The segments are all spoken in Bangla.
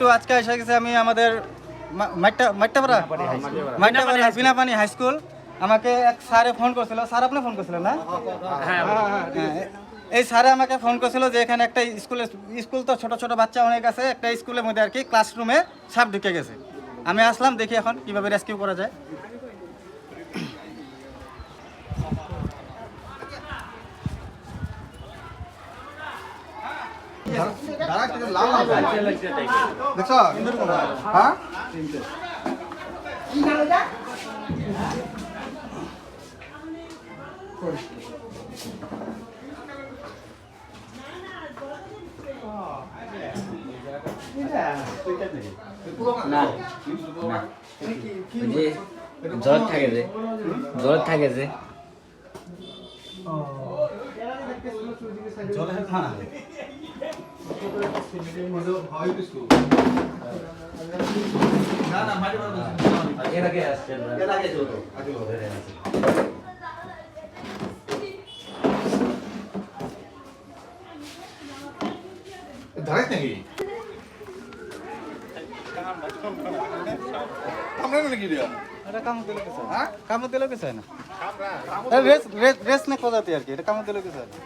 একটু আজকে এসে গেছে আমি আমাদের মাট্টাপাড়া বিনাপানি হাই স্কুল। আমাকে এক স্যারে ফোন করছিল। স্যার আপনি ফোন করছিলেন না? হ্যাঁ, এই স্যারে আমাকে ফোন করছিল যে এখানে একটা স্কুল তো ছোট ছোট বাচ্চা অনেক আছে, একটা স্কুলের মধ্যে আর কি ক্লাসরুমে সাপ ঢুকে গেছে। আমি আসলাম, দেখি এখন কিভাবে রেস্কিউ করা যায়। দেখছো হ্যাঁ জ্বর থাকে যে ধরাইস নাকি আমরা নাকি দিয়া এটা কামড় দিলে কিছু হ্যাঁ কামড় দিলে কিছু হয় না। রেস না প্রজাতি আর কি, এটা কামড় দিলে কিছু হয় না।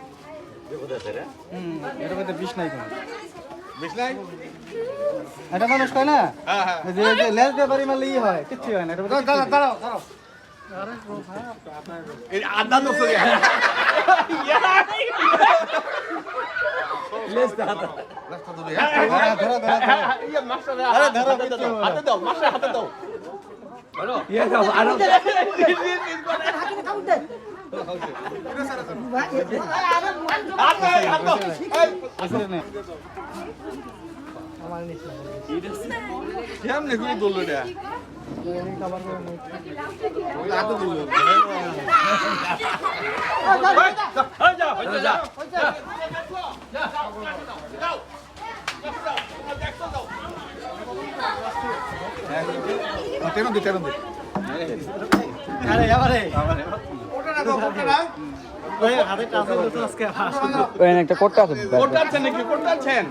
এটার মধ্যে বিষ নাই কোনো। বেশ নাই এটা মানুষ কয় না হ্যাঁ যে লেজ দিয়ে বাড়ি মারলে ই হয়, কিচ্ছু হয় না। এটা মধ্যে কিচ্ছু দাঁড়াও দাঁড়াও এই আদা তো সরি রাস্তা ধরে হ্যাঁ, ধরো ধরো ধরো। ইয়া মাস্টার আরে ধরো, কিচ্ছু হবে না। হাতে দাও মাস্টার হাতে দাও আসলে নেই। কেমনে করে বললো এটা হাতে বললো টেরন দে আরে আরে ওটা না দাও ওটা না ওই হাতে টাচ করতে আজকে ওই একটা কোটটা আছে কোটটা আছেন নাকি কোটটা আছেন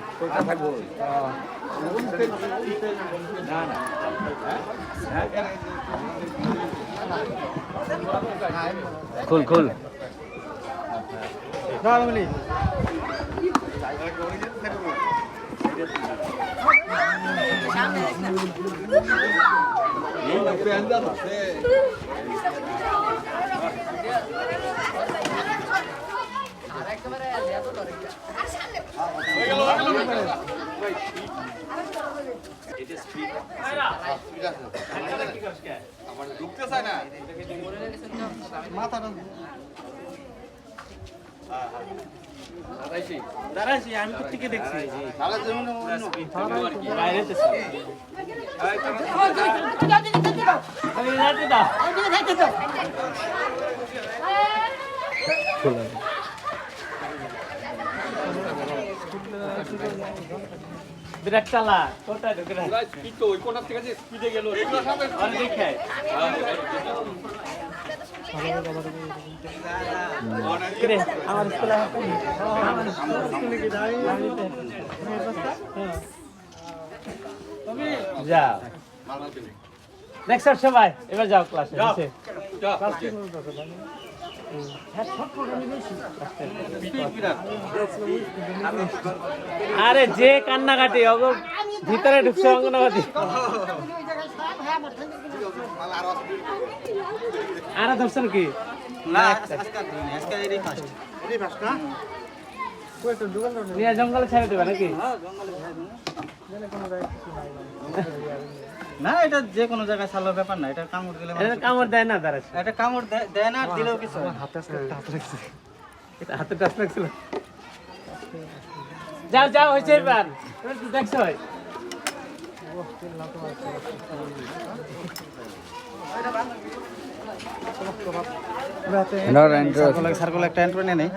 খুল নরমালি আমার ঢুকতে চায় না মাথাটা দাঁড়াইছি, আমি তো ঠিকই দেখছি। বাইরে তো বিরাট চালা কোথায় ঢুকে স্পিড তো ওই কোণা থেকে যে স্পিডে গেল এগুলো সব দেখে আমার স্কুলে যাও নেক্সট সবাই এবার যাও ক্লাসে আরে যে কান্নাকাটি অগো ভিতরে ঢুকছে অঙ্গনাবাদী আর ধরছেন কি না নিয়ে জঙ্গলে ছেড়ে দেবে নাকি না এটা যে কোনো জায়গায় ছাড়ার ব্যাপার না, এটা কামড় দিলে কামড় দেয় না দাঁড়া, এটা কামড় দেয় না, দিলেও কিছু হাতে লাগছে, এটা হাতে টাচ লাগছিল। যাও যাও হয়েছে এবার দেখছো সার্কল একটা এন্ট্রি নেই।